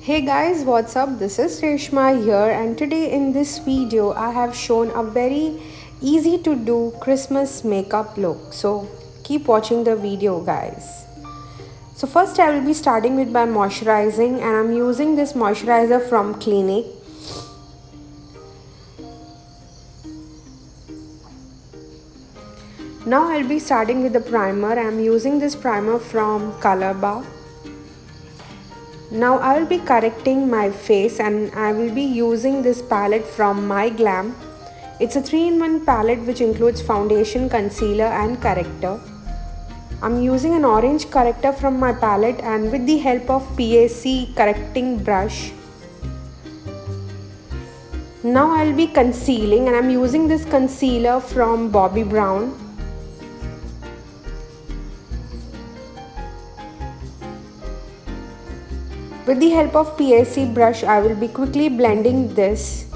Hey guys, what's up? This is Reshma here, and today in this video I have shown a very easy to do Christmas makeup look. So keep watching the video guys. So first I will be starting with my moisturizing, and I'm using this moisturizer from Clinique. Now I'll be starting with the primer. I'm using this primer from Color Bar. Now I will be correcting my face, and I will be using this palette from My Glam. It's a 3-in-1 palette which includes foundation, concealer and corrector. I'm using an orange corrector from my palette, and with the help of PAC correcting brush. Now I'll be concealing, and I'm using this concealer from Bobbi Brown. With the help of PAC brush, I will be quickly blending this.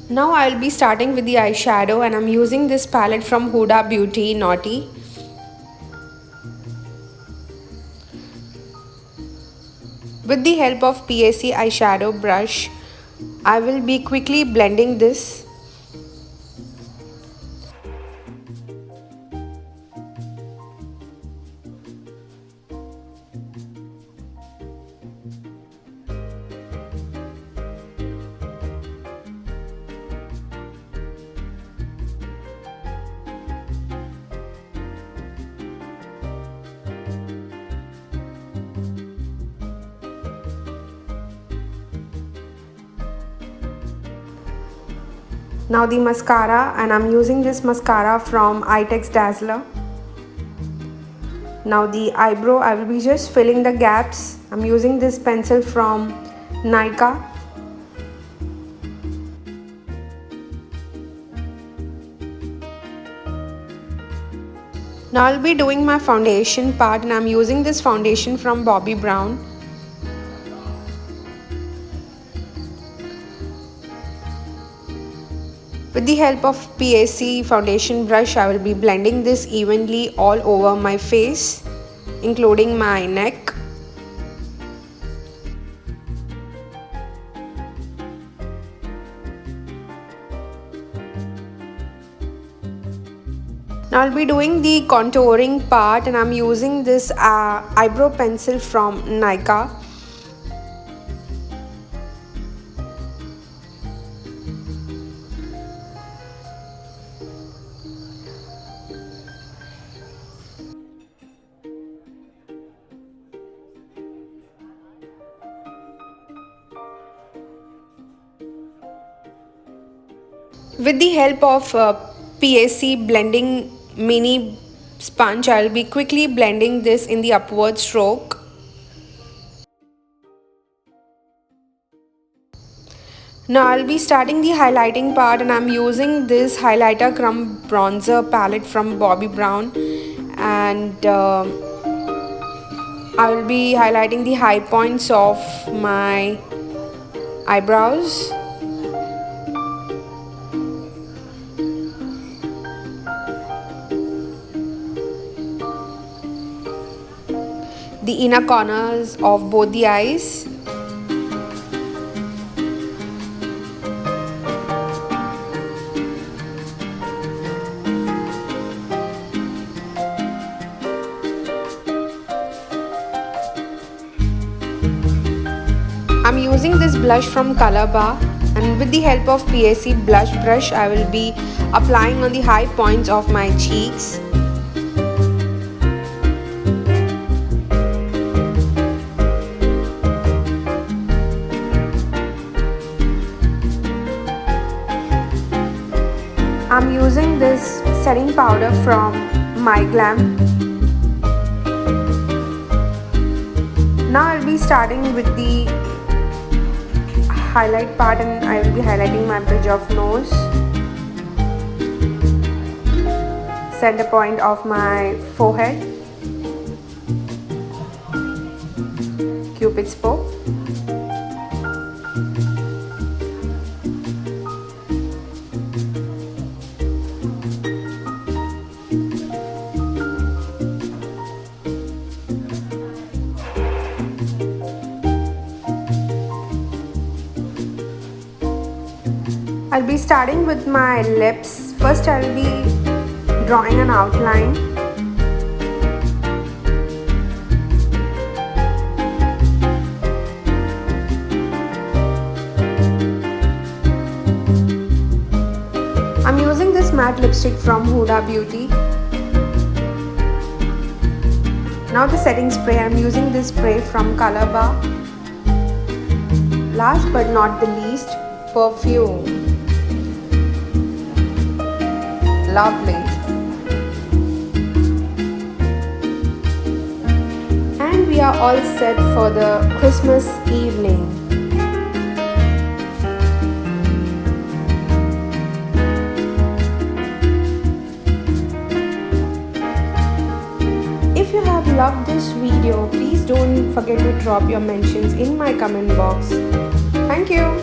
Now I will be starting with the eyeshadow, and I'm using this palette from HUDA Beauty Naughty. With the help of PAC eyeshadow brush, I will be quickly blending this. Now the mascara, and I'm using this mascara from Eyetech Dazzler. Now the eyebrow, I will be just filling the gaps. I'm using this pencil from Nykaa. Now I'll be doing my foundation part, and I'm using this foundation from Bobbi Brown. With the help of PAC foundation brush, I will be blending this evenly all over my face, including my neck. Now I'll be doing the contouring part, and I'm using this eyebrow pencil from Nykaa. With the help of PAC blending mini sponge, I will be quickly blending this in the upward stroke. Now I'll be starting the highlighting part, and I'm using this highlighter crumb bronzer palette from Bobbi Brown, and I will be highlighting the high points of my eyebrows. The inner corners of both the eyes. I'm using this blush from Color Bar, and with the help of PAC blush brush, I will be applying on the high points of my cheeks. I'm using this setting powder from My Glam. Now I'll be starting with the highlight part, and I will be highlighting my bridge of nose, center point of my forehead, Cupid's bow. I'll be starting with my lips. First I'll be drawing an outline. I'm using this matte lipstick from HUDA Beauty. Now the setting spray, I'm using this spray from Color Bar. Last but not the least, perfume. Lovely. And we are all set for the Christmas evening. If you have loved this video, please don't forget to drop your mentions in my comment box. Thank you.